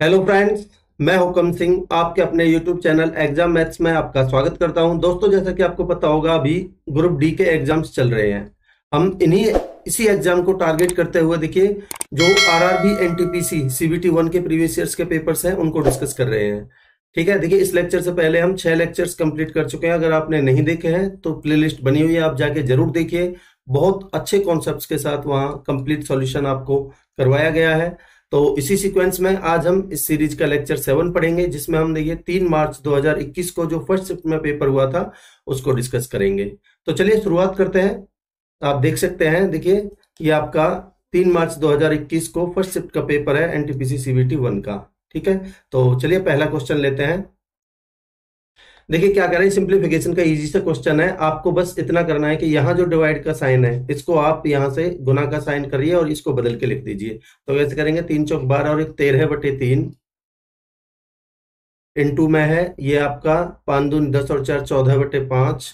Hello friends. मैं हुकम सिंह आपके अपने यूट्यूब चैनल एग्जाम मैथ्स में आपका स्वागत करता हूं। दोस्तों, जैसा कि आपको पता होगा, अभी ग्रुप डी के एग्जाम्स चल रहे हैं। हम इसी एग्जाम को टारगेट करते हुए देखिए, जो आरआरबी एनटीपीसी सीबीटी 1 के प्रीवियस ईयर्स के पेपर्स हैं उनको डिस्कस कर रहे हैं। ठीक है, देखिए इस लेक्चर से पहले हम 6 लेक्चर्स कंप्लीट कर चुके हैं। अगर आपने नहीं देखे हैं तो प्लेलिस्ट बनी हुई है, आप जाके जरूर देखिए। बहुत अच्छे कॉन्सेप्ट्स के साथ वहाँ कंप्लीट सॉल्यूशन आपको करवाया गया है। तो इसी सीक्वेंस में आज हम इस सीरीज का लेक्चर 7 पढ़ेंगे, जिसमें हम देखिए 3 मार्च 2021 को जो फर्स्ट शिफ्ट में पेपर हुआ था उसको डिस्कस करेंगे। तो चलिए शुरुआत करते हैं। आप देख सकते हैं, देखिए ये आपका 3 मार्च 2021 को फर्स्ट शिफ्ट का पेपर है एनटीपीसी सीबीटी 1 का। ठीक है, तो चलिए पहला क्वेश्चन लेते हैं। देखिए क्या कह रहे हैं, सिंप्लीफिकेशन का इजी सा क्वेश्चन है। आपको बस इतना करना है कि यहाँ जो डिवाइड का साइन है इसको आप यहाँ से गुना का साइन करिए और इसको बदल के लिख दीजिए। तो कैसे करेंगे, 3 चौक 12 और 13/3 इनटू में है ये आपका 5 दूनी 10 और 4 14/5।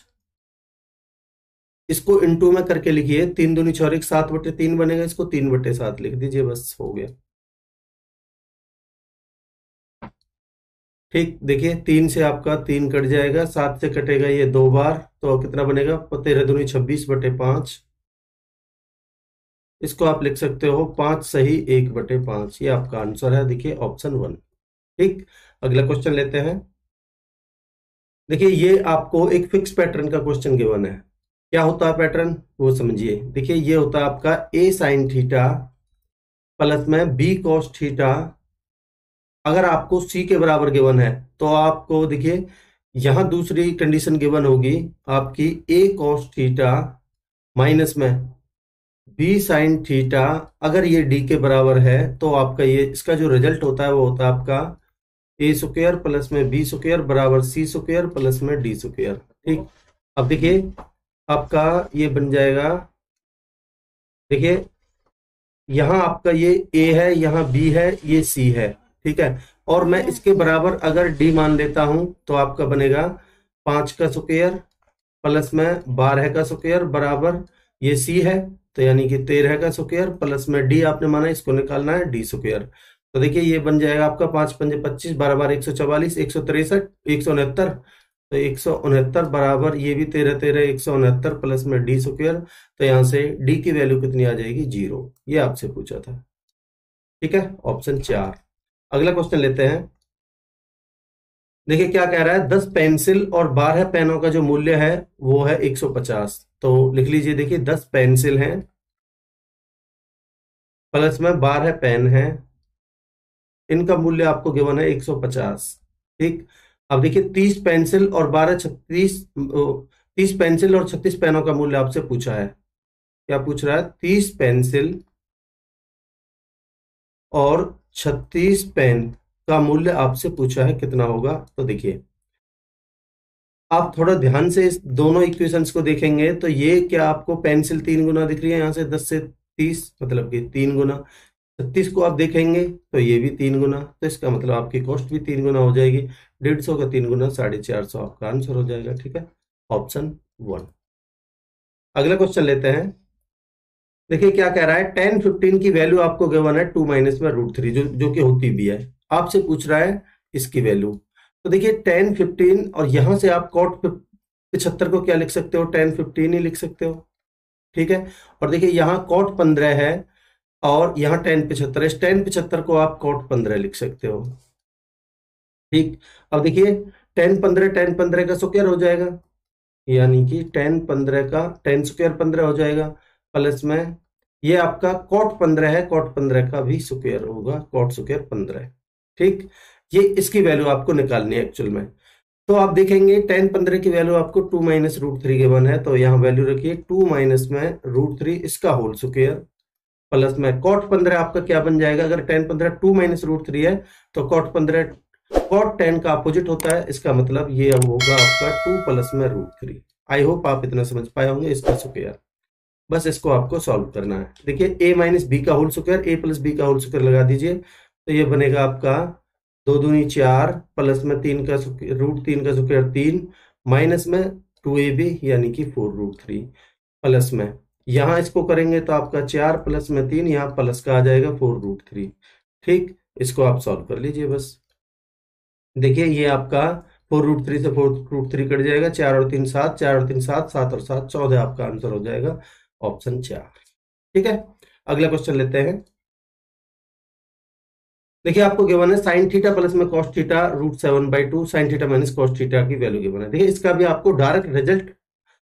इसको इनटू में करके लिखिए, 3 दूनी 6 7/3 बनेगा, इसको 3/7 लिख दीजिए, बस हो गया। ठीक, देखिए 3 से आपका 3 कट जाएगा, 7 से कटेगा ये 2 बार, तो कितना बनेगा, 13 दूनी 26/5। इसको आप लिख सकते हो 5 सही 1/5। ये आपका आंसर है, देखिए ऑप्शन 1। ठीक, अगला क्वेश्चन लेते हैं। देखिए ये आपको एक फिक्स पैटर्न का क्वेश्चन गिवन है। क्या होता है पैटर्न वो समझिए। देखिए ये होता है आपका a sin थीटा प्लस में b cos थीटा। अगर आपको c के बराबर गिवन है तो आपको देखिए यहां दूसरी कंडीशन गिवन होगी आपकी a cos थीटा माइनस में b sin थीटा। अगर ये d के बराबर है तो आपका ये इसका जो रिजल्ट होता है वो होता है आपका a स्क्वायर प्लस में b स्क्वायर बराबर c स्क्वायर प्लस में d स्क्वायर। ठीक, अब देखिए आपका ये बन जाएगा, देखिए यहाँ आपका ये a है, यहाँ b है, ये c है। ठीक है, और मैं इसके बराबर अगर d मान लेता हूं तो आपका बनेगा 5 का स्क्वायर प्लस में 12 का स्क्वायर बराबर ये c है, तो यानी कि 13 का स्क्वायर प्लस में d आपने माना, इसको निकालना है d स्क्वायर। तो देखिए ये बन जाएगा आपका 5 पंजे 25, 12 बार 144, 163, 169। तो 169 बराबर ये भी 13 13 169 प्लस में डी स्क्वायर। तो यहां से डी की वैल्यू कितनी आ जाएगी, 0। ये आपसे पूछा था। ठीक है, ऑप्शन 4। अगला क्वेश्चन लेते हैं। देखिए क्या कह रहा है, 10 पेंसिल और 12 पेनों का जो मूल्य है वो है 150। तो लिख लीजिए, देखिए 10 पेंसिल हैं प्लस में 12 पेन हैं, इनका मूल्य आपको गिवन है 150। ठीक, अब देखिए 30 पेंसिल और 12 36 30 पेंसिल और 36 पेनों का मूल्य आपसे पूछा है। क्या पूछ रहा है, 30 पेंसिल और 36 पेन का मूल्य आपसे पूछा है, कितना होगा। तो देखिए आप थोड़ा ध्यान से इस दोनों इक्वेशंस को देखेंगे तो ये क्या आपको पेंसिल 3 गुना दिख रही है, यहाँ से 10 से 30 मतलब कि 3 गुना। 36 को आप देखेंगे तो ये भी 3 गुना, तो इसका मतलब आपकी कॉस्ट भी 3 गुना हो जाएगी। 150 का 3 गुना 450 आपका आंसर हो जाएगा। ठीक है, ऑप्शन 1। अगला क्वेश्चन लेते हैं। देखिए क्या कह रहा है, 10 15 की वैल्यू आपको गिवन है 2 माइनस में √3, जो कि होती भी है। आपसे पूछ रहा है इसकी वैल्यू। तो देखिए 10 15 और यहां से आप कॉट 75 को क्या लिख सकते हो, 10 15 ही लिख सकते हो। ठीक है, और देखिए यहाँ कॉट 15 है और यहाँ 10 75 है, इस 10 75 को आप कॉट 15 लिख सकते हो। ठीक, अब देखिए 10 15 का स्क्वायर हो जाएगा, यानी कि 10 15 का 10 स्क्वायर 15 हो जाएगा, प्लस में ये आपका कॉट 15 है, कॉट 15 का भी स्क्वायर होगा, कॉट स्क्वायर 15। ठीक, ये इसकी वैल्यू आपको निकालनी है एक्चुअल में। तो आप देखेंगे 10 15 की वैल्यू आपको 2 माइनस √3 गिवन है, तो यहाँ वैल्यू रखिए 2 माइनस में √3 इसका होल स्क्वायर प्लस में कॉट 15 आपका क्या बन जाएगा। अगर 10 15 2 माइनस √3 है तो कॉट 15 कॉट 10 का अपोजिट होता है, इसका मतलब ये होगा आपका 2 प्लस में √3। आई होप आप इतना समझ पाए होंगे, इसका स्क्वायर। बस इसको आपको सॉल्व करना है। देखिए a माइनस बी का whole square, a plus B का होल स्क्वायर लगा दीजिए, तो ये बनेगा आपका 2 दूनी 4 प्लस में 3 का √3 का स्क्वायर 3 माइनस में 2ab यानी कि 4√3 प्लस में यहाँ इसको करेंगे तो आपका 4 प्लस में 3 यहाँ प्लस का आ जाएगा 4√3। ठीक, इसको आप सॉल्व कर लीजिए बस। देखिए ये आपका 4√3 से 4√3 कट जाएगा, 4 और 3 7, 4 और 3 7, 7 और 7 14, आपका आंसर हो जाएगा ऑप्शन 4। ठीक है, अगला क्वेश्चन लेते हैं। देखिए आपको गिवन है साइन थीटा प्लस में cos theta √7/2 sine theta minus cos theta की वैल्यू गिवन है। देखिए इसका भी आपको डायरेक्ट रिजल्ट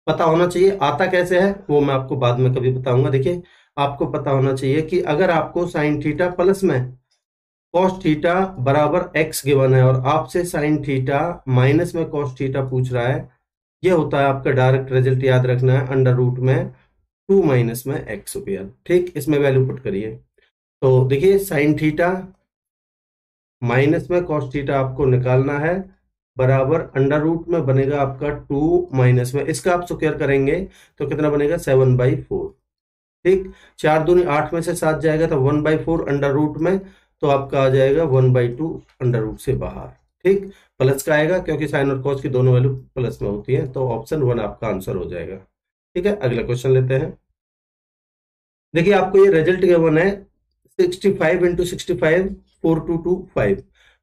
पता होना चाहिए। आता कैसे है वो मैं आपको बाद में कभी बताऊंगा। देखिए आपको पता होना चाहिए कि अगर आपको साइन थीटा प्लस में कॉस थीटा बराबर एक्स गिवन है और आपसे साइन थीटा माइनस में कॉस थीटा पूछ रहा है, ये होता है आपका डायरेक्ट रिजल्ट। याद रखना है अंडर रूट में 2 माइनस में एक्स स्क्वायर। ठीक, इसमें वैल्यू पुट करिए। तो देखिए साइन थीटा माइनस में कॉस थीटा आपको निकालना है, बराबर अंडर रूट में बनेगा आपका 2 माइनस में इसका आप स्क्वायर करेंगे तो कितना बनेगा 7/4। ठीक, 4 दूनी 8 में से 7 जाएगा तो 1/4 अंडर रूट में, तो आपका आ जाएगा 1/2 अंडर रूट से बाहर। ठीक, प्लस का आएगा क्योंकि साइन और कॉस की दोनों वैल्यू प्लस में होती है, तो ऑप्शन 1 आपका आंसर हो जाएगा। ठीक है, अगला क्वेश्चन लेते हैं। देखिए आपको ये रिजल्ट गिवन है 65 × 65 4225।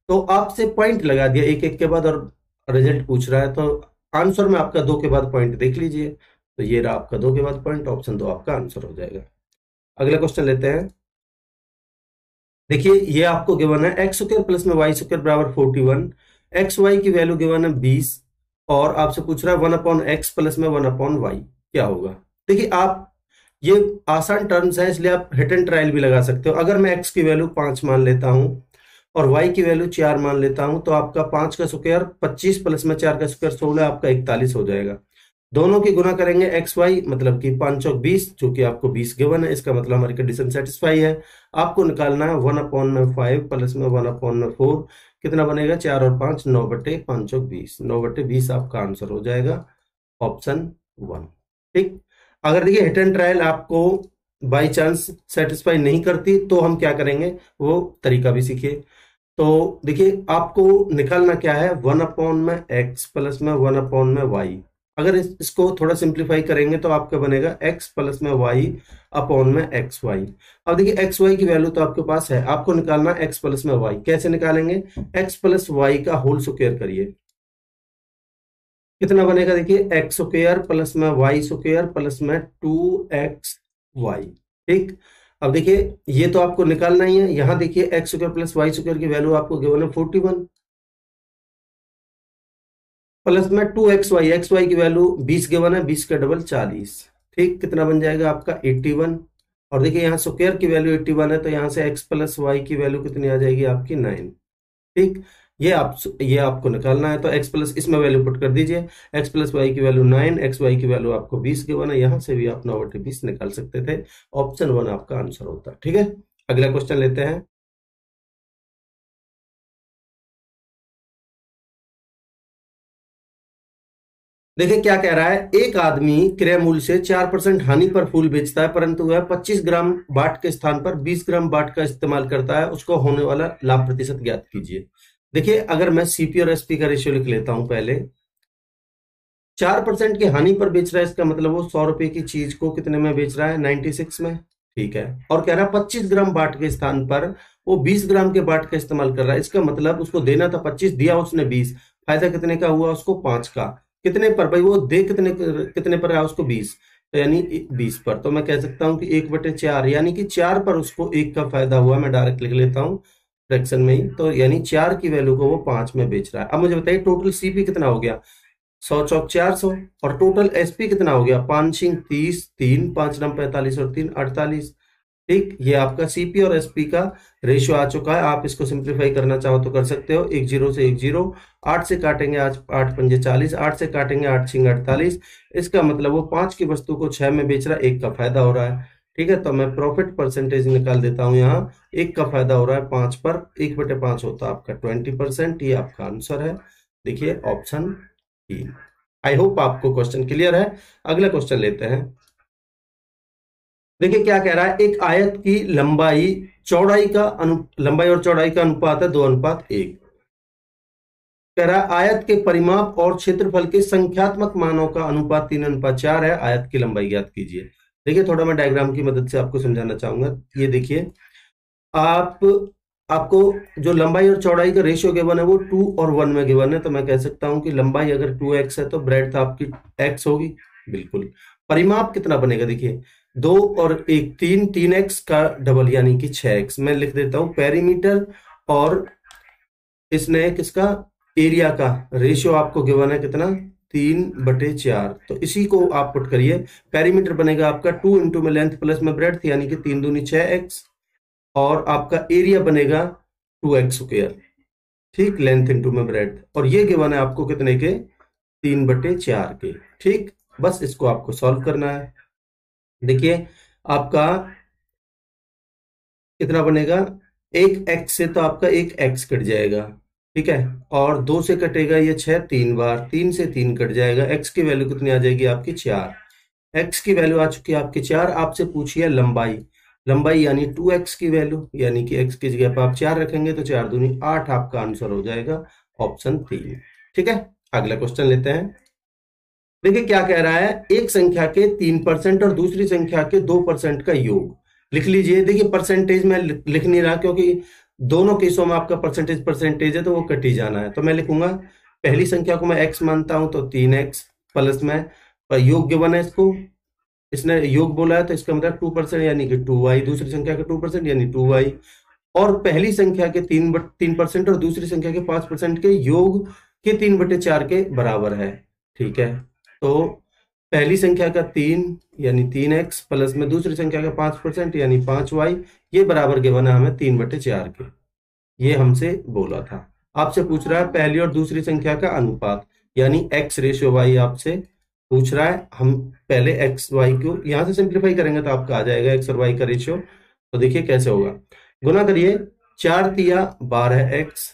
तो आपसे पॉइंट लगा दिया एक एक के बाद और रिजल्ट पूछ रहा है, तो आंसर में आपका 2 के बाद पॉइंट देख लीजिए। तो ये रहा आपका 2 के बाद पॉइंट, ऑप्शन 2 आपका आंसर हो जाएगा। अगला क्वेश्चन लेते हैं। देखिए ये आपको गिवन है एक्स स्क्वायर प्लस में वाई स्क्वायर बराबर 41, एक्स वाई की वैल्यू गिवन है 20 और आपसे पूछ रहा है 1/x प्लस में 1/y क्या होगा। देखिए आप ये आसान टर्म्स है इसलिए आप हिट एंड ट्रायल भी लगा सकते हो। अगर मैं x की वैल्यू 5 मान लेता हूं और y की वैल्यू 4 मान लेता हूं तो आपका 5 का स्क्वायर 25 प्लस में 4 का स्क्वायर 16, आपका 41 हो जाएगा। दोनों की गुना करेंगे एक्स वाई, मतलब कि 5 चौक 20, जो कि आपको 20 गिवन है। इसका मतलब हमारी कंडीशन सेटिस्फाई है। आपको निकालना है 1/5 प्लस में 1/4 कितना बनेगा 4 और 5 9/5 चौक 20, 9/20 आपका आंसर हो जाएगा ऑप्शन 1। ठीक, अगर देखिए हिट एंड ट्रायल आपको बाई चांस सेटिस्फाई नहीं करती तो हम क्या करेंगे वो तरीका भी सीखिए। तो देखिए आपको निकालना क्या है 1/x प्लस में 1/y। अगर इसको थोड़ा सिंप्लीफाई करेंगे तो आपका बनेगा x प्लस में y अपॉन में एक्स वाई। अब देखिए एक्स वाई की वैल्यू तो आपके पास है, आपको निकालना x प्लस में y। कैसे निकालेंगे, x प्लस वाई का होल स्क्वायर करिए, कितना बनेगा देखिए एक्स स्क्वायर प्लस में वाई स्क्वायर प्लस में 2xy। ठीक, अब देखिए ये तो आपको निकालना ही है। यहां देखिए X square plus Y square की वैल्यू आपको गिवन है 41 प्लस में 2xy, एक्स वाई की वैल्यू 20 गिवन है, 20 का डबल 40। ठीक, कितना बन जाएगा आपका 81। और देखिए यहाँ स्क्वायर की वैल्यू 81 है तो यहाँ से x प्लस वाई की वैल्यू कितनी आ जाएगी आपकी 9। ठीक, ये आपको निकालना है तो x प्लस इसमें वैल्यू पुट कर दीजिए, x प्लस वाई की वैल्यू 9, एक्स वाई की वैल्यू आपको 20 गिवन है। यहां से भी आप 9/20 निकाल सकते थे, ऑप्शन 1 आपका आंसर होता है। ठीक है, अगला क्वेश्चन लेते हैं। देखिए क्या कह रहा है, एक आदमी क्रय मूल्य से 4% हानि पर फूल बेचता है परंतु वह 25 ग्राम बाट के स्थान पर 20 ग्राम बाट का इस्तेमाल करता है, उसको होने वाला लाभ प्रतिशत ज्ञात कीजिए। देखिए अगर मैं सीपी और एसपी का रेशियो लिख लेता हूं पहले, 4% की हानि पर बेच रहा है, इसका मतलब वो 100 रुपए की चीज को कितने में बेच रहा है 96 में। ठीक है, और कह रहा है 25 ग्राम बाट के स्थान पर वो 20 ग्राम के बाट का इस्तेमाल कर रहा है, इसका मतलब उसको देना था 25, दिया उसने 20, फायदा कितने का हुआ उसको 5 का। कितने पर भाई, वो दे कितने कितने पर आया उसको 20, तो यानी 20 पर। तो मैं कह सकता हूं कि 1/4 यानी कि 4 पर उसको 1 का फायदा हुआ। मैं डायरेक्ट लिख लेता हूं फ्रैक्शन में ही, तो यानी 4 की वैल्यू को वो 5 में बेच रहा है। अब मुझे बताइए टोटल सीपी कितना हो गया 100 चौक 400, और टोटल एसपी कितना हो गया 5 सिंह 30, 3 5 9 45 और 3 48। ठीक, ये आपका सीपी और एसपी का रेशियो आ चुका है। आप इसको सिंप्लीफाई करना चाहो तो कर सकते हो, 1 0 से 1 0, 8 से काटेंगे 8 पंजे 40, 8 से काटेंगे 8 6 48। इसका मतलब वो 5 की वस्तु को 6 में बेच रहा है, 1 का फायदा हो रहा है। ठीक है, तो मैं प्रॉफिट परसेंटेज निकाल देता हूं। यहाँ 1 का फायदा हो रहा है 5 पर, 1/5 होता है आपका 20%। ये आपका आंसर है, देखिए ऑप्शन 3। आई होप आपको क्वेश्चन क्लियर है। अगला क्वेश्चन लेते हैं। देखिए क्या कह रहा है, एक आयत की लंबाई और चौड़ाई का अनुपात है 2:1। कह रहा है आयत के परिमाप और क्षेत्रफल के संख्यात्मक मानों का अनुपात 3:4 है, आयत की लंबाई ज्ञात कीजिए। देखिए थोड़ा मैं डायग्राम की मदद से आपको समझाना चाहूंगा। ये देखिए आप आपको जो लंबाई और चौड़ाई का रेशियो गिवन है वो 2 और 1 में गिवन है, तो मैं कह सकता हूं कि लंबाई अगर 2x है तो ब्रेड्थ आपकी x होगी। बिल्कुल। परिमाप कितना बनेगा, देखिए 2 और 1 3, 3x का डबल यानी कि 6x। मैं लिख देता हूं पेरीमीटर और इसने किसका एरिया का रेशियो आपको गिवन है कितना 3/4, तो इसी को आप पुट करिए। पेरीमीटर बनेगा आपका 2 इंटू में लेंथ प्लस में ब्रेड्थ यानी कि 3 दूनी 6x, और आपका एरिया बनेगा 2x²। ठीक, लेंथ इंटू में ब्रेड्थ, और ये गिवन है आपको कितने के 3/4 के। ठीक, बस इसको आपको सॉल्व करना है। देखिए आपका कितना बनेगा, एक x से तो आपका एक x कट जाएगा, ठीक है, और 2 से कटेगा ये 6 3 बार, 3 से 3 कट जाएगा, x की वैल्यू कितनी आ जाएगी आपकी 4। x की वैल्यू आ चुकी है आपकी 4। आपसे पूछिए लंबाई, लंबाई यानी 2x की वैल्यू, यानी कि x की जगह पर आप 4 रखेंगे तो 4 दूनी 8 आपका आंसर हो जाएगा ऑप्शन 3। ठीक है, अगला क्वेश्चन लेते हैं। देखिए क्या कह रहा है, एक संख्या के 3% और दूसरी संख्या के 2% का योग लिख लीजिए। देखिए परसेंटेज में लिख नहीं रहा क्योंकि दोनों केसों में आपका परसेंटेज परसेंटेज है तो वो कट ही जाना है, तो मैं लिखूंगा पहली संख्या को मैं x मानता हूं तो 3x प्लस में, पर योग गिवन है इसको, इसने योग बोला है तो इसका मतलब 2% यानी कि 2y, दूसरी संख्या का 2% यानी 2y, और पहली संख्या के 3% और दूसरी संख्या के 5% के योग के 3/4 के बराबर है। ठीक है, तो पहली संख्या का 3 यानी 3x प्लस में दूसरी संख्या का 5% यानी 5y, ये बराबर गिवन है हमें 3/4 के। ये हमसे बोला था। आपसे पूछ रहा है पहली और दूसरी संख्या का अनुपात यानी x/y आपसे पूछ रहा है। हम पहले x y को यहां से सिंप्लीफाई करेंगे तो आपका आ जाएगा x और y का रेशियो। तो देखिए कैसे होगा, गुना करिए, 4 तिया 12x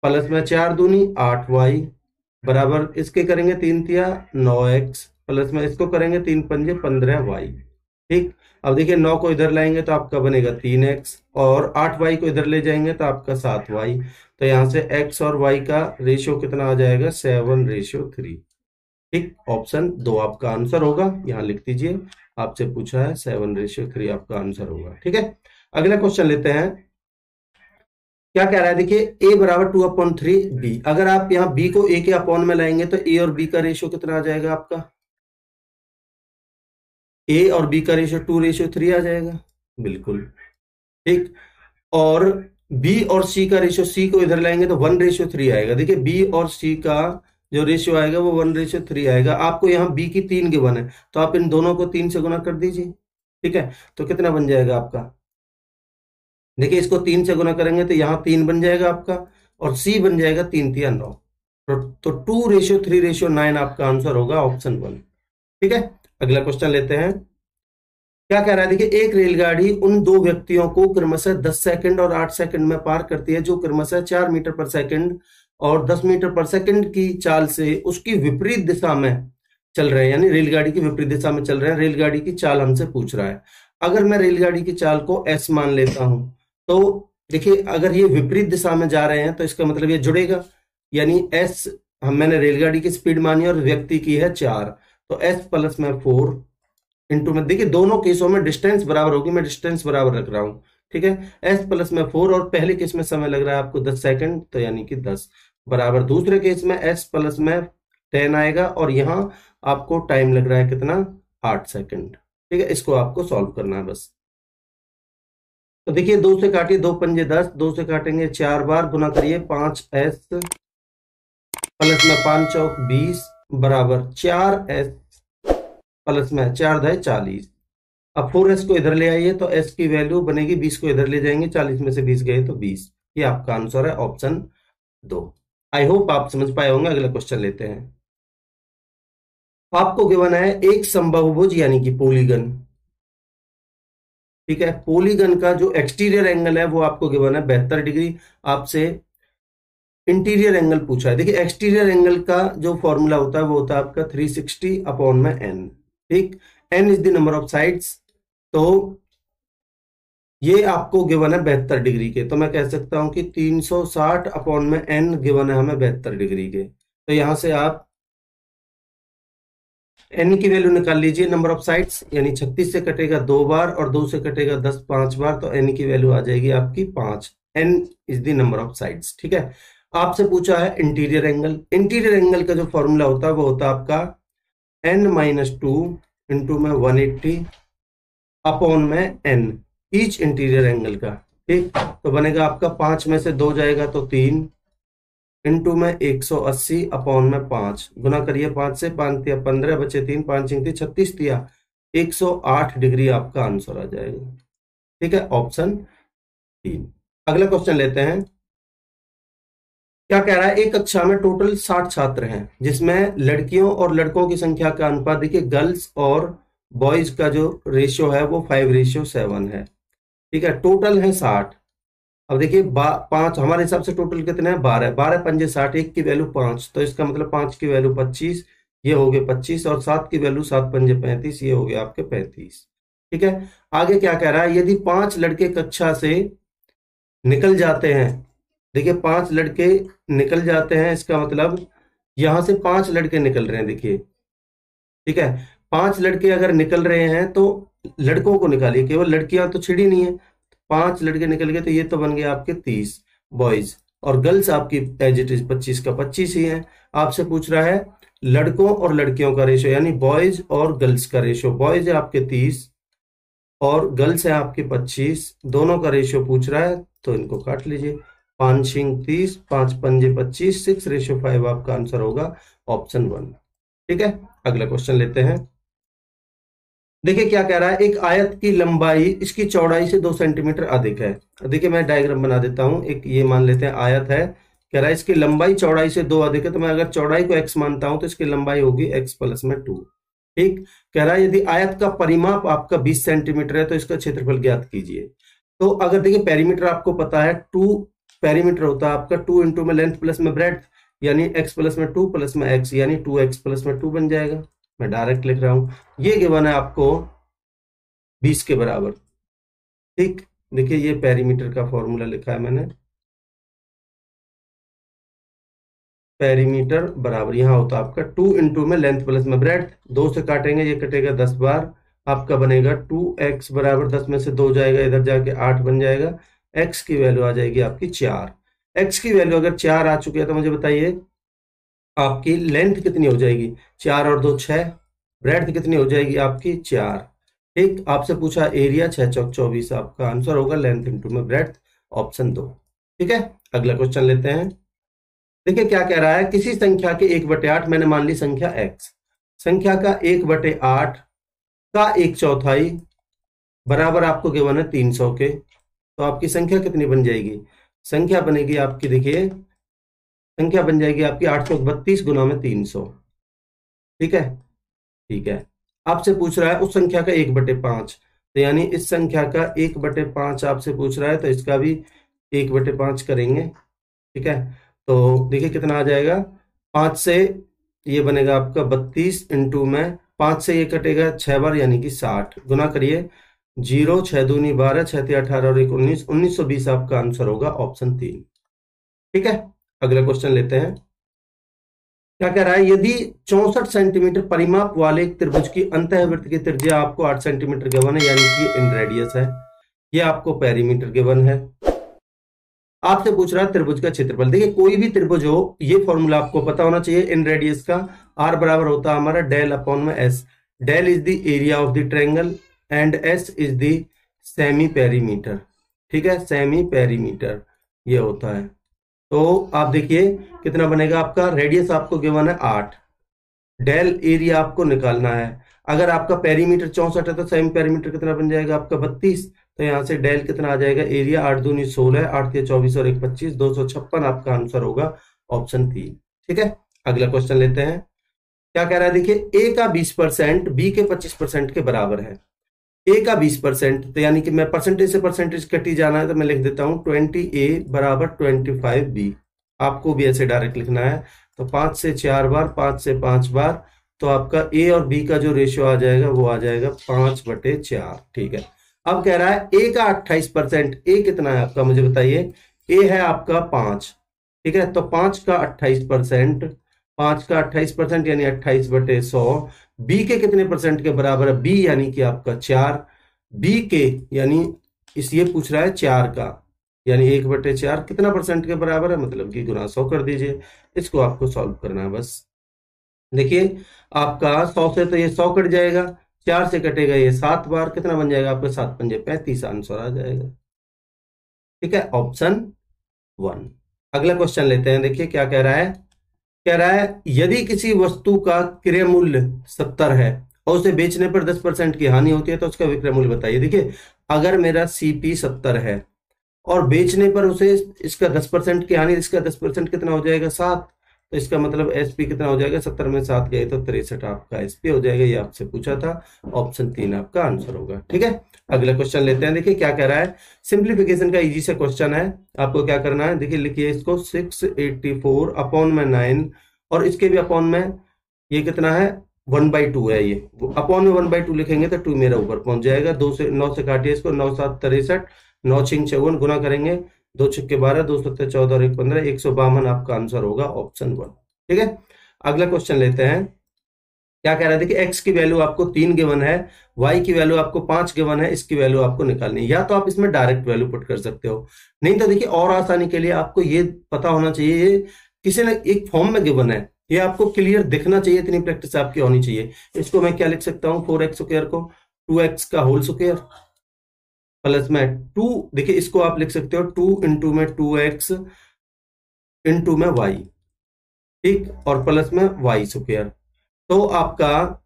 प्लस में 4 दूनी 8y बराबर इसके करेंगे 3 तिया 9x प्लस में इसको करेंगे 3 पंजे 15y। ठीक, अब देखिए 9 को इधर लाएंगे तो आपका बनेगा 3x, और 8y को इधर ले जाएंगे तो आपका 7y। तो यहां से x और y का रेशियो कितना आ जाएगा 7/3। ठीक, ऑप्शन 2 आपका आंसर होगा, यहां लिख दीजिए। आपसे पूछा है 7/3 आपका आंसर होगा। ठीक है, अगला क्वेश्चन लेते हैं। क्या कह रहा है, देखिए a बराबर 2/3 b। अगर आप यहाँ b को a के अपॉन में लाएंगे तो a और b का रेशियो कितना आ जाएगा आपका, a और b का रेशियो 2/3 आ जाएगा। बिल्कुल ठीक, और b और c का रेशियो, c को इधर लाएंगे तो 1/3 आएगा। देखिए b और c का जो रेशियो आएगा वो 1/3 आएगा। आपको यहाँ b की 3 गिवन है तो आप इन दोनों को 3 से गुना कर दीजिए। ठीक है, तो कितना बन जाएगा आपका, देखिए इसको 3 से गुना करेंगे तो यहाँ 3 बन जाएगा आपका, और c बन जाएगा 3 तिया 9, तो 2/3/9 आपका आंसर होगा ऑप्शन 1। ठीक है, अगला क्वेश्चन लेते हैं। क्या कह रहा है, देखिए एक रेलगाड़ी उन दो व्यक्तियों को क्रमशः 10 सेकंड और 8 सेकंड में पार करती है जो क्रमशः 4 मीटर पर सेकंड और 10 मीटर पर सेकंड की चाल से उसकी विपरीत दिशा में चल रहे हैं, यानी रेलगाड़ी की विपरीत दिशा में चल रहे हैं। रेलगाड़ी की चाल हमसे पूछ रहा है। अगर मैं रेलगाड़ी की चाल को s मान लेता हूं तो देखिए अगर ये विपरीत दिशा में जा रहे हैं तो इसका मतलब ये जुड़ेगा, यानी s मैंने रेलगाड़ी की स्पीड मानी और व्यक्ति की है 4, तो s प्लस में 4 इंटू में, देखिए दोनों केसों में डिस्टेंस बराबर होगी, मैं डिस्टेंस बराबर रख रहा हूं। ठीक है, s प्लस में 4, और पहले केस में समय लग रहा है आपको 10 सेकंड तो यानी कि 10 बराबर दूसरे केस में s प्लस में 10 आएगा, और यहां आपको टाइम लग रहा है कितना 8 सेकंड। ठीक है, इसको आपको सॉल्व करना है बस। तो देखिए 2 से काटिए, 2 पंजे 10, 2 से काटेंगे 4 बार, गुना करिए 5s प्लस में 5 चौक 20 बराबर 4s प्लस में 4 दे 40। अब 4s को इधर ले आइए तो s की वैल्यू बनेगी, 20 को इधर ले जाएंगे, 40 में से 20 गए तो 20। ये आपका आंसर है ऑप्शन 2। आई होप आप समझ पाए होंगे। अगला क्वेश्चन लेते हैं। आपको गिवन है एक समबाहुभुज यानी कि पॉलीगन। ठीक है, पॉलीगन का जो एक्सटीरियर एंगल है वो आपको गिवन है 72 डिग्री। आपसे इंटीरियर एंगल पूछा है। देखिए एक्सटीरियर एंगल का जो फॉर्मूला होता है वो होता है आपका 360 अपॉन में n। ठीक, n is the number of sides, तो ये आपको गिवन है 72 डिग्री के, तो मैं कह सकता हूं कि 360 अपॉन में n गिवन है हमें 72 डिग्री के। तो यहां से आप n की वैल्यू निकाल लीजिए, नंबर ऑफ साइड्स यानी 36 से कटेगा 2 बार और 2 से कटेगा 10 5 बार, तो n की वैल्यू आ जाएगी आपकी 5। N is the number of sides. ठीक है, आपसे पूछा है इंटीरियर एंगल। इंटीरियर एंगल का जो फॉर्मूला होता है वो होता है आपका n-2 इंटू में 180 अपॉन में n, ईच इंटीरियर एंगल का। ठीक, तो बनेगा आपका 5 में से 2 जाएगा तो 3 इंटू में 180 अपॉन में 5, गुना करिए 5 से, 5 तिया 15 बचे 3, 5 3 36 तिया 108 डिग्री आपका आंसर आ जाएगा। ठीक है, ऑप्शन 3। अगला क्वेश्चन लेते हैं। क्या कह रहा है, एक कक्षा में टोटल 60 छात्र हैं जिसमें लड़कियों और लड़कों की संख्या का अनुपात देखिए, गर्ल्स और बॉयज का जो रेशियो है वो 5:7 है। ठीक है, टोटल है 60। अब देखिए 5 हमारे हिसाब से टोटल कितने हैं, 12, 12 पंजे 60, एक की वैल्यू 5, तो इसका मतलब 5 की वैल्यू 25, ये हो गए 25, और 7 की वैल्यू 7 पंजे 35, ये हो गया आपके 35। ठीक है, आगे क्या कह रहा है, यदि 5 लड़के कक्षा से निकल जाते हैं, देखिए 5 लड़के निकल जाते हैं, इसका मतलब यहां से 5 लड़के निकल रहे हैं, देखिए। ठीक है, 5 लड़के अगर निकल रहे हैं तो लड़कों को निकालिए, केवल लड़कियां तो छिड़ी नहीं है। 5 लड़के निकल गए तो ये तो बन गया आपके 30 बॉयज, और गर्ल्स आपकी एज इट इज 25 का 25 ही है। आपसे पूछ रहा है लड़कों और लड़कियों का रेशो, यानी बॉयज और गर्ल्स का रेशो। बॉयज है आपके 30 और गर्ल्स है आपके 25, दोनों का रेशियो पूछ रहा है, तो इनको काट लीजिए। 5 छिंग 30, 5 पंजे 25, 6:5 आपका आंसर होगा ऑप्शन 1। ठीक है, अगला क्वेश्चन लेते हैं। देखिए क्या कह रहा है, एक आयत की लंबाई इसकी चौड़ाई से 2 सेंटीमीटर अधिक है। देखिए मैं डायग्राम बना देता हूं। एक ये मान लेते हैं आयत है, कह रहा है इसकी लंबाई चौड़ाई से 2 अधिक है, तो मैं अगर चौड़ाई को x मानता हूं तो इसकी लंबाई होगी x प्लस में 2। ठीक, कह रहा है यदि आयत का परिमाप आपका 20 सेंटीमीटर है तो इसका क्षेत्रफल ज्ञात कीजिए। तो अगर देखिए पेरीमीटर आपको पता है, 2 पेरीमीटर होता है आपका 2 इंटू में लेंथ प्लस में ब्रेड्थ, यानी x प्लस में 2 प्लस में x, यानी 2x प्लस में 2 बन जाएगा। मैं डायरेक्ट लिख रहा हूं, ये गिवन है आपको 20 के बराबर। ठीक, देखिए ये पेरीमीटर का फॉर्मूला लिखा है मैंने, पेरीमीटर बराबर यहाँ होता है आपका 2 इंटू में लेंथ प्लस में ब्रेड्थ, 2 से काटेंगे ये कटेगा 10 बार, आपका बनेगा 2x बराबर 10 में से 2 जाएगा इधर जाके 8 बन जाएगा। x की वैल्यू आ जाएगी आपकी 4। x की वैल्यू अगर 4 आ चुकी है तो मुझे बताइए आपकी लेंथ कितनी हो जाएगी, 4 और 2 6, ब्रेड्थ कितनी हो जाएगी आपकी 4। ठीक, आपसे पूछा एरिया, 6 चौक 24, आपका आंसर होगा लेंथ इंटू में ब्रेड्थ, ऑप्शन 2। ठीक है, अगला क्वेश्चन लेते हैं। देखिए क्या कह रहा है, किसी संख्या के 1/8, मैंने मान ली संख्या x, संख्या का 1/8 का 1/4 बराबर आपको गिवन है 300 के, तो आपकी संख्या कितनी बन जाएगी, संख्या बनेगी आपकी, देखिए संख्या बन जाएगी आपकी 832 गुना में 300। ठीक है, ठीक है, आपसे पूछ रहा है उस संख्या का 1/5, तो यानी इस संख्या का 1/5 आपसे पूछ रहा है, तो इसका भी 1/5 करेंगे। ठीक है, तो देखिए कितना आ जाएगा, 5 से ये बनेगा आपका 32 इंटू में 5 से ये कटेगा 6 बार, यानी कि 60, गुना करिए 0, 6 दूनी 12, 6 तिया 18 और 1 19, 1920 आपका आंसर होगा ऑप्शन 3। ठीक है, अगला क्वेश्चन लेते हैं। क्या कह रहा है, यदि 64 सेंटीमीटर परिमाप वाले एक त्रिभुज की अंतःवृत्त की त्रिज्या आपको 8 सेंटीमीटर गिवन है, यानी कि इन रेडियस है, ये आपको पेरीमीटर गिवन है। आपसे पूछ रहा है त्रिभुज का क्षेत्रफल। देखिए कोई भी त्रिभुज हो, ये फॉर्मूला आपको पता होना चाहिए, इन रेडियस का r बराबर होता है हमारा डेल अपॉन में s। Del is the area of the triangle and s is the semi perimeter. ठीक है, सेमी पेरीमीटर ये होता है। तो आप देखिए कितना बनेगा आपका, रेडियस आपको गिवन है 8, डेल एरिया आपको निकालना है। अगर आपका पेरीमीटर 64 है तो सेमी पेरीमीटर कितना बन जाएगा आपका 32, तो यहाँ से डेल कितना आ जाएगा, एरिया 8 दूनी 16, 8 तिया 24 और 1 25, 256 आपका आंसर होगा ऑप्शन 3। ठीक है, अगला क्वेश्चन लेते हैं। क्या कह रहा है, देखिए a का 20% b के 25% के बराबर है। a का 20%, तो यानी कि मैं परसेंटेज से परसेंटेज कटी जाना है, तो मैं लिख देता हूं 20a बराबर 25b। आपको भी ऐसे डायरेक्ट लिखना है, तो 5 से 4 बार, 5 से 5 बार, तो आपका a और b का जो रेशियो आ जाएगा वो आ जाएगा 5/4। ठीक है, अब कह रहा है a का 28%, a कितना है आपका मुझे बताइए, a है आपका 5। ठीक है, तो 5 का 28%, 5 का 28% यानी 28/100, b के कितने परसेंट के बराबर है, b यानी कि आपका 4, b के यानी इस ये पूछ रहा है 4 का, यानी 1/4 कितना परसेंट के बराबर है, मतलब कि गुना 100 कर दीजिए। इसको आपको सॉल्व करना है बस। देखिए आपका 100 से तो ये 100 कट जाएगा, 4 से कटेगा ये 7 बार, कितना बन जाएगा आपका 7 पंजे 35, आंसर आ जाएगा। ठीक है, ऑप्शन 1। अगला क्वेश्चन लेते हैं, देखिए क्या कह रहा है। कह रहा है यदि किसी वस्तु का क्रय मूल्य 70 है और उसे बेचने पर 10% की हानि होती है तो उसका विक्रय मूल्य बताइए। देखिए अगर मेरा सीपी 70 है और बेचने पर उसे इसका 10% की हानि, इसका 10% कितना हो जाएगा 7, तो इसका मतलब एसपी कितना हो जाएगा, 70 में 7 गए तो 63 आपका एसपी हो जाएगा। ये आपसे पूछा था, ऑप्शन 3 आपका आंसर होगा। ठीक है, अगला क्वेश्चन लेते हैं। देखिए क्या कह रहा है, सिंप्लीफिकेशन का इजी से क्वेश्चन है, आपको क्या करना है, देखिए लिखिए इसको 684 अपॉन में 9 और इसके भी अपॉन में ये कितना है 1/2 है, ये अपॉन में 1/2 लिखेंगे तो 2 मेरा ऊपर पहुंच जाएगा। 2 से 9 से काटिए इसको, 9 7 63, 9 6 54, गुना करेंगे 2 छक्के 12, 2 7 14 और 1 15, 152 आपका आंसर होगा, ऑप्शन 1। ठीक है, अगला क्वेश्चन लेते हैं। क्या कह रहा है, देखिए एक्स की वैल्यू आपको 3 गिवन है, वाई की वैल्यू आपको 5 गिवन है, इसकी वैल्यू आपको निकालनी है। या तो आप इसमें डायरेक्ट वैल्यू पुट कर सकते हो, नहीं तो देखिए और आसानी के लिए आपको ये पता होना चाहिए, ये किसी ने एक फॉर्म में गिवन है, ये आपको क्लियर दिखना चाहिए, इतनी प्रैक्टिस आपकी होनी चाहिए। इसको मैं क्या लिख सकता हूँ, 4x स्क्वायर को 2x का होल स्क्वायर प्लस में 2, देखिए इसको आप लिख सकते हो 2 इंटू में 2x इंटू में y, ठीक, और प्लस में y स्क्वायर। तो आपका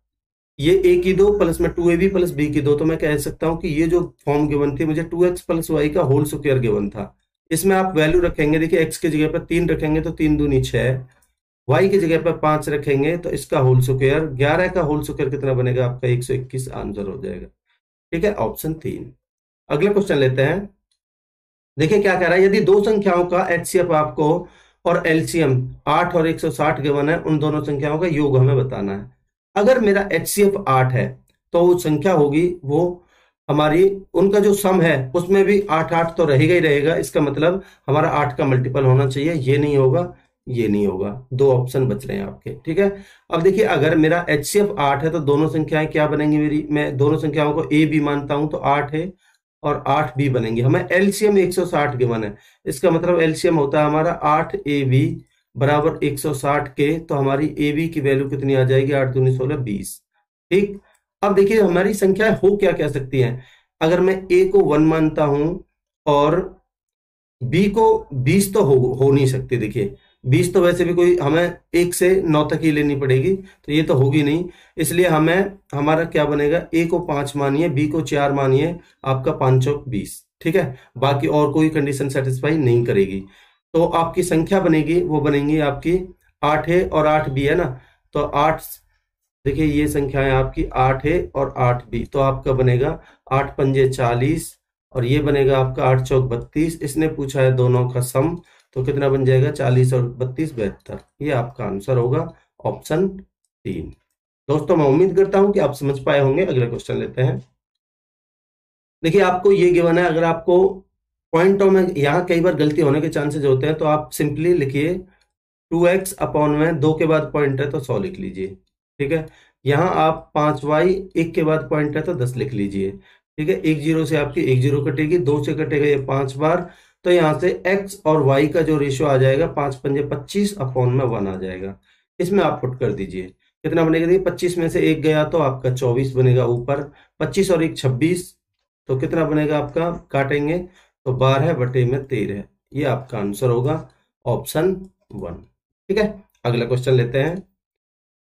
ये a की 2 प्लस में 2ab प्लस b की 2, तो मैं कह सकता हूं कि ये जो फॉर्म गिवन थी मुझे 2x प्लस y का होल स्क्वायर गिवन था। इसमें आप वैल्यू रखेंगे, देखिए x की जगह पर 3 रखेंगे तो 3 दूनी 6, y की जगह पर 5 रखेंगे तो इसका होल स्क्वायर 11 का होल स्क्वायर कितना बनेगा आपका 121, आंसर हो जाएगा। ठीक है, ऑप्शन 3। अगला क्वेश्चन लेते हैं। देखिए क्या कह रहा है, यदि दो संख्याओं का एचसीएफ आपको और एलसीएम 8 और 160 गिवन है, उन दोनों संख्याओं का योग हमें बताना है। अगर मेरा एचसीएफ 8 है तो वो संख्या होगी वो हमारी, उनका जो सम है उसमें भी 8 8 तो रहेगा ही रहेगा, इसका मतलब हमारा 8 का मल्टीपल होना चाहिए। ये नहीं होगा, ये नहीं होगा, दो ऑप्शन बच रहे हैं आपके। ठीक है, अब देखिए अगर मेरा एचसीएफ 8 है तो दोनों संख्याएं क्या बनेंगी मेरी, मैं दोनों संख्याओं को ए बी मानता हूं तो 8 है और 8 बी बनेंगे। हमें एलसीएम 160 गिवन है, इसका मतलब एलसीएम होता है हमारा 8 ए बी बराबर 160 के, तो हमारी ए बी की वैल्यू कितनी आ जाएगी, 8 दूनी 16 20। ठीक, अब देखिए हमारी संख्या हो क्या क्या सकती हैं, अगर मैं ए को 1 मानता हूं और बी को 20 तो हो नहीं सकती। देखिए 20 तो वैसे भी कोई हमें 1 से 9 तक ही लेनी पड़ेगी, तो ये तो होगी नहीं, इसलिए हमें हमारा क्या बनेगा, ए को 5 मानिए, बी को 4 मानिए, आपका 5 चौक 20। ठीक है, बाकी और कोई कंडीशन सेटिस्फाई नहीं करेगी, तो आपकी संख्या बनेगी वो बनेगी आपकी 8 है और 8 बी है ना, तो 8, देखिए ये संख्या है आपकी 8 है और 8 बी, तो आपका बनेगा 8 पंजे 40 और ये बनेगा आपका 8 चौक 32। इसने पूछा है दोनों का सम, तो कितना बन जाएगा 40 और 32 72, ये आपका आंसर होगा, ऑप्शन 3। दोस्तों मैं उम्मीद करता हूं कि आप समझ पाए होंगे। अगला क्वेश्चन लेते हैं। देखिए आपको ये गिवन है, अगर आपको पॉइंटों में यहाँ कई बार गलती होने के चांसेस होते हैं, तो आप सिंपली लिखिए 2x अपॉन में 2 के बाद पॉइंट है तो 100 लिख लीजिए। ठीक है, यहाँ आप 5y 1 के बाद पॉइंट है तो 10 लिख लीजिए। ठीक है, 1 0 से आपकी 1 0 कटेगी, 2 से कटेगा ये 5 बार, तो यहाँ से x और y का जो रेशियो आ जाएगा 5 पंजे 25 अपॉन में 1 आ जाएगा। इसमें आप पुट कर दीजिए, कितना बनेगा, देखिए 25 में से 1 गया तो आपका 24 बनेगा ऊपर, 25 और 1 26, तो कितना बनेगा आपका, काटेंगे तो 12/13, ये आपका आंसर होगा, ऑप्शन 1। ठीक है, अगला क्वेश्चन लेते हैं।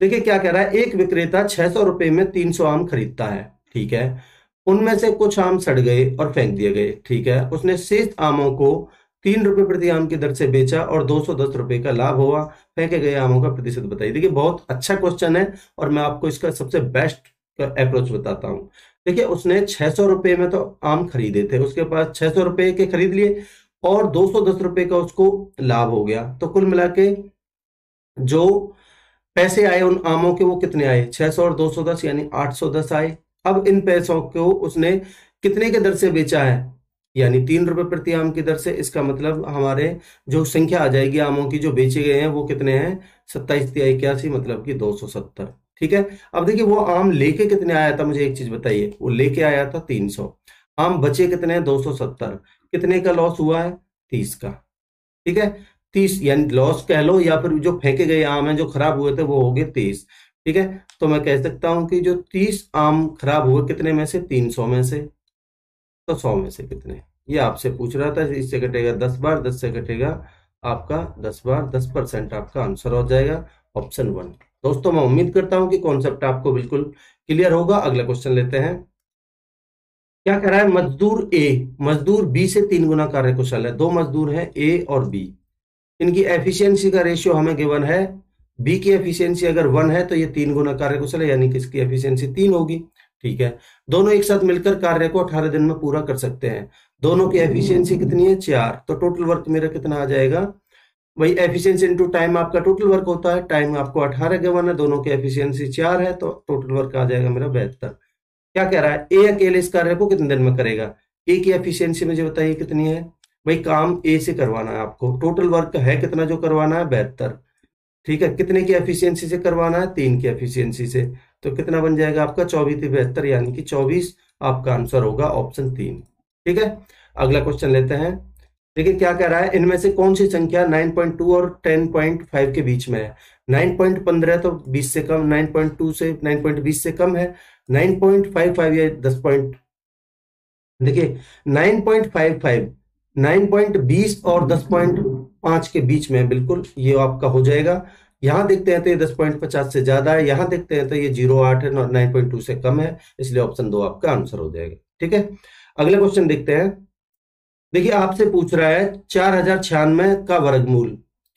देखिए क्या कह रहा है, एक विक्रेता 600 रुपए में 300 आम खरीदता है। ठीक है, उनमें से कुछ आम सड़ गए और फेंक दिए गए। ठीक है, उसने शेष आमों को 3 रुपए प्रति आम की दर से बेचा और 210 रुपए का लाभ हुआ, फेंके गए आमों का प्रतिशत बताइए। देखिए बहुत अच्छा क्वेश्चन है और मैं आपको इसका सबसे बेस्ट अप्रोच बताता हूँ। देखिए उसने 600 रुपए में तो आम खरीदे थे, उसके पास 600 रुपए के खरीद लिए और 210 रुपए का उसको लाभ हो गया, तो कुल मिला के जो पैसे आए उन आमों के वो कितने आए, 600 और 210 यानी 810 आए। अब इन पैसों को उसने कितने के दर से बेचा है, यानी 3 रुपए प्रति आम की दर से। इसका मतलब हमारे जो संख्या आ जाएगी आमों की जो बेचे गए हैं वो कितने हैं, 27 तिहाई 81, मतलब कि 270। ठीक है, अब देखिए वो आम लेके कितने आया था, मुझे एक चीज बताइए, वो लेके आया था 300, आम बचे कितने हैं 270, कितने का लॉस हुआ है, 30 का। ठीक है, 30 यानी लॉस कह लो, या फिर जो फेंके गए आम हैं जो खराब हुए थे वो हो गए 30। ठीक है, तो मैं कह सकता हूं कि जो 30 आम खराब हुए कितने में से, 300 में से, तो 100 में से कितने, ये आपसे पूछ रहा था। इससे कटेगा 10 बार, 10 से कटेगा आपका 10 बार, 10% आपका आंसर हो जाएगा ऑप्शन 1। दोस्तों मैं उम्मीद करता हूं कि कॉन्सेप्ट आपको बिल्कुल क्लियर होगा। अगला क्वेश्चन लेते हैं। क्या कह रहा है, मजदूर बी से 3 गुना कार्य कुशल है। दो मजदूर हैं ए और बी, इनकी एफिशिएंसी का रेशियो हमें गिवन है। बी की एफिशिएंसी अगर 1 है तो ये 3 गुना कार्य कुशल है, यानी कि इसकी एफिशिएंसी 3 होगी। ठीक है, दोनों एक साथ मिलकर कार्य को 18 दिन में पूरा कर सकते हैं। दोनों की एफिशिएंसी कितनी है, 4। तो टोटल वर्क मेरा कितना आ जाएगा, वही एफिशिएंसी इनटू टाइम आपका टोटल वर्क होता है। टाइम आपको 18 गिवन है, दोनों की एफिशिएंसी 4 है, तो टोटल वर्क आ जाएगा मेरा 72। क्या कह रहा है, ए अकेले इस कार्य को कितने दिन में करेगा। ए की एफिशिएंसी मुझे बताइए कितनी है। भाई काम ए से करवाना है आपको, टोटल वर्क है कितना जो करवाना है, 72। ठीक है, कितने की एफिशिएंसी से करवाना है, 3 की एफिशिएंसी से। तो कितना बन जाएगा आपका, 24×72, यानी कि 24 आपका आंसर होगा ऑप्शन 3। ठीक है, अगला क्वेश्चन लेते हैं। देखिए क्या कह रहा है, इनमें से कौन सी संख्या 9.2 और 10.5 के बीच में है। 9.15 तो 20 से कम, 9.2 से 9.20 से कम है, 9.55 या 10 पॉइंट, देखिए 9.55, 9.20 और 10.5 के बीच में बिल्कुल ये आपका हो जाएगा। यहां देखते हैं तो ये 10.50 से ज्यादा है, यहां देखते हैं तो ये 0.8 है, 9.2 से कम है, इसलिए ऑप्शन 2 आपका आंसर हो जाएगा। ठीक है, अगला क्वेश्चन देखते हैं। देखिए आपसे पूछ रहा है 4096 का वर्गमूल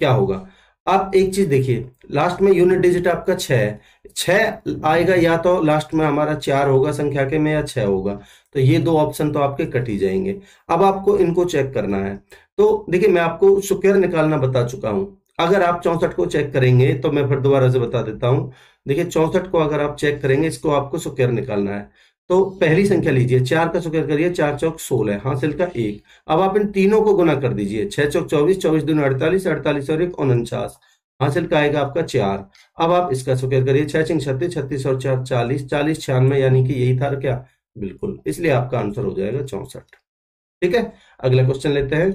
क्या होगा। आप एक चीज देखिए, लास्ट में यूनिट डिजिट आपका 6 है, 6 आएगा, या तो लास्ट में हमारा 4 होगा संख्या के में, या 6 होगा, तो ये दो ऑप्शन तो आपके कट ही जाएंगे। अब आपको इनको चेक करना है। तो देखिए मैं आपको स्क्वायर निकालना बता चुका हूं। अगर आप 64 को चेक करेंगे तो मैं फिर दोबारा से बता देता हूं। देखिए 64 को अगर आप चेक करेंगे, इसको आपको स्क्वायर निकालना है। तो पहली संख्या लीजिए, 4 का स्क्वायर करिए, 4 चौक 16, हासिल का 1। अब आप इन तीनों को गुना कर दीजिए, 6 चौक 24, 24 दूनी 48, 48 और 1 49, हासिल का आएगा आपका 4। अब आप इसका स्क्वायर करिए, 6 छिंग 36, 36 और 4 40, 40 96, यानी कि यही था क्या, बिल्कुल, इसलिए आपका आंसर हो जाएगा 64। ठीक है, अगला क्वेश्चन लेते हैं।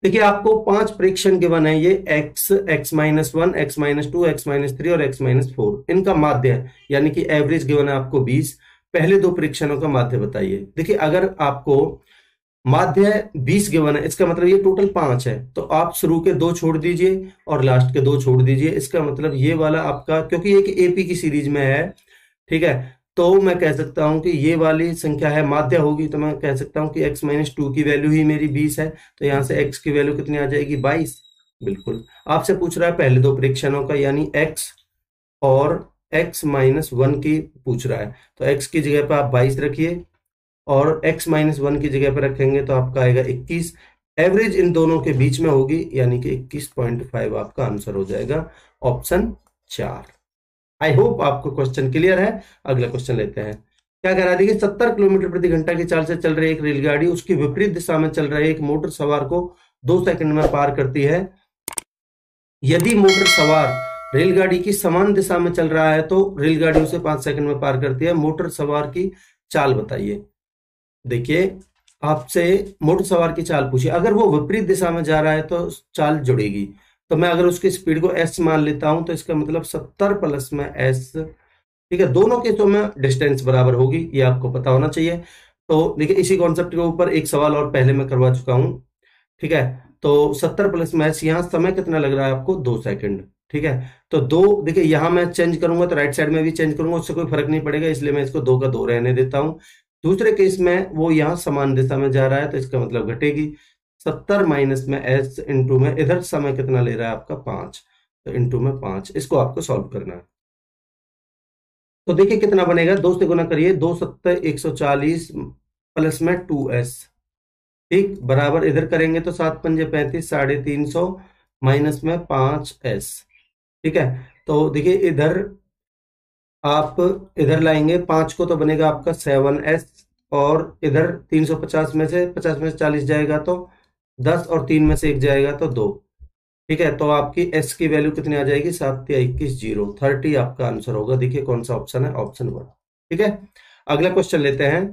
देखिए आपको 5 प्रेक्षण गिवन है, ये x, x-1, x-2, x-3 और x-4, इनका माध्य है, यानी कि एवरेज गिवन है आपको 20। पहले दो प्रेक्षणों का माध्य बताइए। देखिए अगर आपको माध्य 20 गिवन है, इसका मतलब ये टोटल 5 है, तो आप शुरू के 2 छोड़ दीजिए और लास्ट के 2 छोड़ दीजिए। इसका मतलब ये वाला आपका, क्योंकि ये एपी की सीरीज में है, ठीक है, तो मैं कह सकता हूं कि ये वाली संख्या है माध्य होगी, तो मैं कह सकता हूं कि x-2 की वैल्यू ही मेरी 20 है, तो यहां से x की वैल्यू कितनी आ जाएगी, 22। बिल्कुल, आपसे पूछ रहा है पहले दो प्रेक्षणों का, यानी x और x-1 की पूछ रहा है, तो x की जगह पर आप 22 रखिए और x-1 की जगह पर रखेंगे तो आपका आएगा 21। एवरेज इन दोनों के बीच में होगी, यानी कि 21.5 आपका आंसर हो जाएगा ऑप्शन 4। आई होप आपको क्वेश्चन क्लियर है। अगला क्वेश्चन लेते हैं। क्या कह रहा है, देखिए 70 किलोमीटर प्रति घंटा की चाल से चल रही एक रेलगाड़ी उसकी विपरीत दिशा में चल रहे एक मोटर सवार को 2 सेकंड में पार करती है। यदि मोटर सवार रेलगाड़ी की समान दिशा में चल रहा है तो रेलगाड़ी उसे 5 सेकंड में पार करती है। मोटर सवार की चाल बताइए। देखिए आपसे मोटर सवार की चाल पूछी, अगर वो विपरीत दिशा में जा रहा है तो चाल जुड़ेगी। तो मैं अगर उसकी स्पीड को s मान लेता हूं तो इसका मतलब 70 प्लस में s, ठीक है, दोनों केसों में डिस्टेंस बराबर होगी, ये आपको पता होना चाहिए। तो देखिए इसी कॉन्सेप्ट के ऊपर एक सवाल और पहले मैं करवा चुका हूं, ठीक है, तो 70 प्लस में s, यहाँ समय कितना लग रहा है आपको, 2 सेकंड, ठीक है। तो 2, देखिए यहां मैं चेंज करूंगा तो राइट साइड में भी चेंज करूंगा, उससे कोई फर्क नहीं पड़ेगा, इसलिए मैं इसको 2 का 2 रहने देता हूं। दूसरे केस में वो यहाँ समान दिशा में जा रहा है तो इसका मतलब घटेगी 70 माइनस में s इंटू में इधर समय कितना ले रहा है आपका 5, तो इंटू में 5, इसको आपको सॉल्व करना है। तो देखिए कितना बनेगा, 2 से गुना करिए, 2 7 140 प्लस में 2s, ठीक, बराबर इधर करेंगे तो 7 पंजे 35, 350 माइनस में 5s, ठीक है। तो देखिए इधर आप इधर लाएंगे 5 को तो बनेगा आपका 7s, और इधर 350 में से 50 में से 40 जाएगा तो 10, और 3 में से 1 जाएगा तो 2, ठीक है। तो आपकी s की वैल्यू कितनी आ जाएगी, 7 या 21, 0, 30 आपका आंसर होगा। देखिए कौन सा ऑप्शन है, ऑप्शन 1, ठीक है। अगला क्वेश्चन लेते हैं।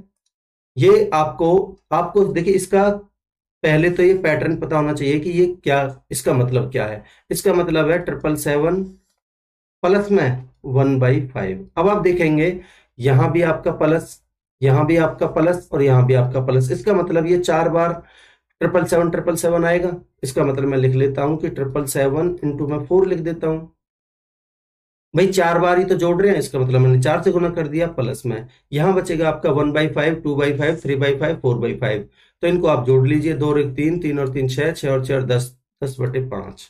ये आपको देखिए इसका पहले तो ये पैटर्न पता होना चाहिए कि ये क्या, इसका मतलब क्या है। इसका मतलब है 777 प्लस में 1/5। अब आप देखेंगे यहां भी आपका प्लस, यहां भी आपका प्लस और यहां भी आपका प्लस, इसका मतलब ये 4 बार 777 आएगा। इसका मतलब मैं लिख लेता हूं कि 777 इंटू में 4 लिख देता हूं। भाई 4 बार ही तो जोड़ रहे हैं, इसका मतलब मैंने 4 से गुना कर दिया प्लस में। यहां बचेगा आपका 1/5, 2/5, 3/5, 4/5। तो इनको आप जोड़ लीजिए, 2 और 1 3, 3 और 3 6, 6 और 4 10, 10/5।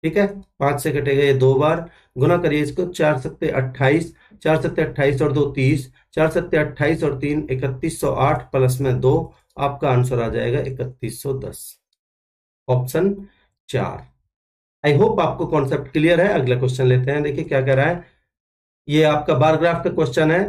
ठीक है, 5 से कटेगा ये 2 बार। गुना करिए इसको, 4 सत्ते 28, 4 सत्ते 28 और 2 30, 4 सत्ते 28 और 3 3108 प्लस में 2, आपका आंसर आ जाएगा 3110, ऑप्शन 4। आई होप आपको कॉन्सेप्ट क्लियर है। अगला क्वेश्चन लेते हैं, देखिए क्या कह रहा है। ये आपका बार ग्राफ का क्वेश्चन है।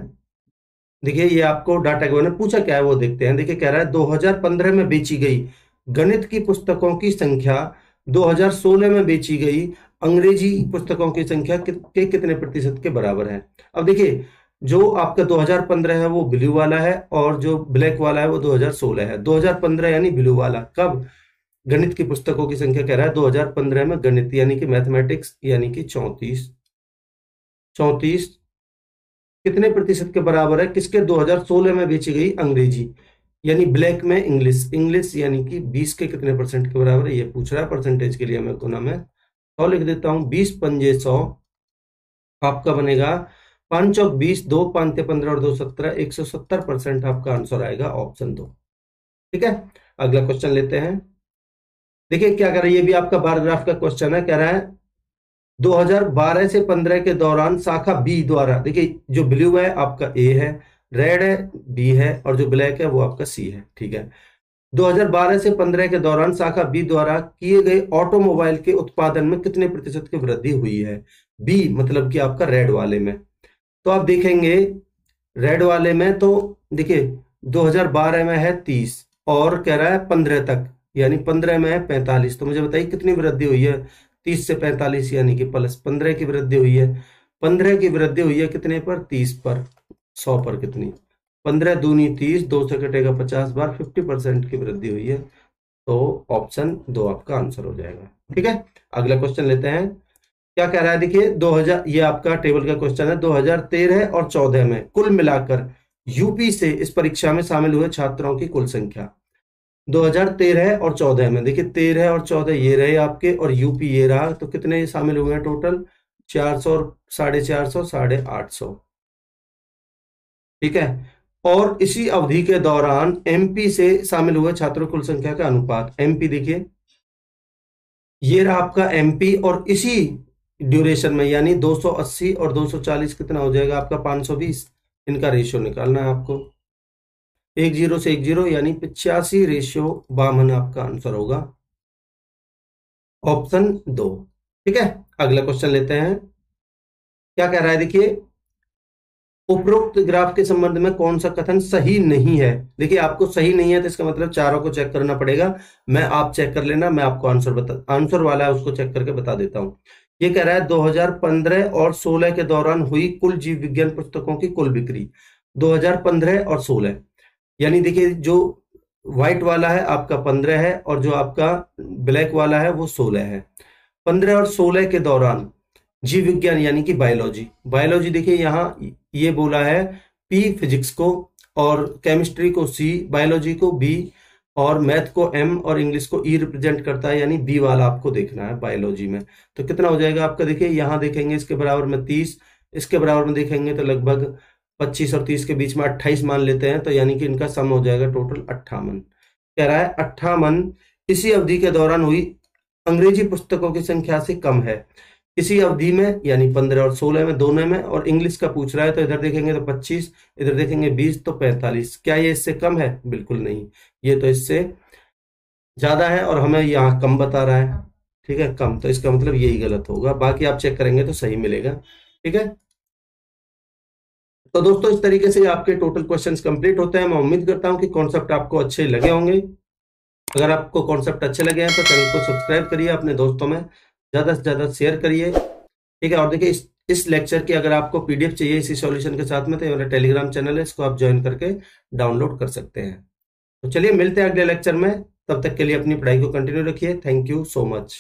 देखिए ये आपको डाटा ने पूछा क्या है वो देखते हैं। देखिए कह रहा है 2015 में बेची गई गणित की पुस्तकों की संख्या 2016 में बेची गई अंग्रेजी पुस्तकों की संख्या के कितने प्रतिशत के बराबर है। अब देखिए जो आपका 2015 है वो ब्लू वाला है और जो ब्लैक वाला है वो 2016 है। 2015 यानी ब्लू वाला, कब, गणित की पुस्तकों की संख्या कह रहा है 2015 में गणित यानी कि मैथमेटिक्स यानी कि 34 34 कितने प्रतिशत के बराबर है, किसके, 2016 में बेची गई अंग्रेजी यानी ब्लैक में इंग्लिश, इंग्लिश यानी कि 20 के कितने परसेंट के बराबर है ये पूछ रहा है। परसेंटेज के लिए मैं गुना में 100 लिख देता हूं, 20 पंजे 100, आपका बनेगा 5 चौक 20, 2 5 15 और 2 17, 170% आपका आंसर आएगा ऑप्शन 2। ठीक है, अगला क्वेश्चन लेते हैं। देखिए क्या कर रहा है, ये भी आपका बार ग्राफ का क्वेश्चन है। कह रहा है 2012 से 15 के दौरान शाखा बी द्वारा, देखिए जो ब्लू है आपका ए है, रेड है बी है और जो ब्लैक है वो आपका सी है। ठीक है, 2012 से 15 के दौरान शाखा बी द्वारा किए गए ऑटोमोबाइल के उत्पादन में कितने प्रतिशत की वृद्धि हुई है। बी मतलब कि आपका रेड वाले में। तो आप देखेंगे रेड वाले में तो देखिए 2012 में है 30 और कह रहा है 15 तक, यानी 15 में है 45। तो मुझे बताइए कितनी वृद्धि हुई है, 30 से 45 यानी कि प्लस 15 की वृद्धि हुई है। 15 की वृद्धि हुई है कितने पर, 30 पर, 100 पर कितनी, 15 दूनी 30, 2 से कटेगा 50 बार, 50% की वृद्धि हुई है। तो ऑप्शन 2 आपका आंसर हो जाएगा। ठीक है, अगला क्वेश्चन लेते हैं। क्या कह रहा है, देखिए 2000, ये आपका टेबल का क्वेश्चन है। 2013 और 14 में कुल मिलाकर यूपी से इस परीक्षा में शामिल हुए छात्रों की कुल संख्या। 2013 और 14 में, देखिए 13 और 14 ये रहे आपके और यूपी ये रहा, तो कितने शामिल हुए हैं टोटल, 400 और 450, 850। ठीक है, और इसी अवधि के दौरान एमपी से शामिल हुए छात्रों कुल संख्या का अनुपात। एमपी देखिए ये रहा आपका एमपी और इसी ड्यूरेशन में यानी 280 और 240 कितना हो जाएगा आपका 520। इनका रेशियो निकालना है आपको, 10 से 10 यानी 85:52 आपका आंसर होगा, ऑप्शन 2। ठीक है, अगला क्वेश्चन लेते हैं। क्या कह रहा है, देखिए उपरोक्त ग्राफ के संबंध में कौन सा कथन सही नहीं है। देखिए आपको सही नहीं है तो इसका मतलब चारों को चेक करना पड़ेगा। मैं, आप चेक कर लेना, मैं आपको आंसर वाला है उसको चेक करके बता देता हूं। ये कह रहा है 2015 और 16 के दौरान हुई कुल जीव विज्ञान पुस्तकों की कुल बिक्री। 2015 और 16 यानी देखिए जो व्हाइट वाला है आपका 15 है और जो आपका ब्लैक वाला है वो 16 है। 15 और 16 के दौरान जीव विज्ञान यानी कि बायोलॉजी, बायोलॉजी देखिए यहाँ ये बोला है पी फिजिक्स को और केमिस्ट्री को सी, बायोलॉजी को बी और मैथ को एम और इंग्लिश को ई रिप्रेजेंट करता है, यानी बी वाला आपको देखना है बायोलॉजी में। तो कितना हो जाएगा आपका, देखिए यहाँ देखेंगे इसके बराबर में 30, इसके बराबर में देखेंगे तो लगभग 25 और 30 के बीच में 28 मान लेते हैं, तो यानी कि इनका सम हो जाएगा टोटल 58। कह रहा है 58 इसी अवधि के दौरान हुई अंग्रेजी पुस्तकों की संख्या से कम है। इसी अवधि में यानी 15 और 16 में दोनों में, और इंग्लिश का पूछ रहा है तो इधर देखेंगे तो 25, इधर देखेंगे 20 तो 45। क्या ये इससे कम है, बिल्कुल नहीं, ये तो इससे ज्यादा है और हमें यहाँ कम बता रहा है। ठीक है, कम, तो इसका मतलब यही गलत होगा, बाकी आप चेक करेंगे तो सही मिलेगा। ठीक है, तो दोस्तों इस तरीके से आपके टोटल क्वेश्चंस कंप्लीट होते हैं। मैं उम्मीद करता हूं कि कॉन्सेप्ट आपको अच्छे लगे होंगे। अगर आपको कॉन्सेप्ट अच्छे लगे हैं तो चैनल को सब्सक्राइब करिए, अपने दोस्तों में ज्यादा से ज्यादा शेयर करिए। ठीक है, और देखिए इस लेक्चर की अगर आपको पीडीएफ चाहिए इसी सॉल्यूशन के साथ में तो मेरा टेलीग्राम चैनल है, इसको आप ज्वाइन करके डाउनलोड कर सकते हैं। तो चलिए मिलते हैं अगले लेक्चर में। तब तक के लिए अपनी पढ़ाई को कंटिन्यू रखिए। Thank you so much.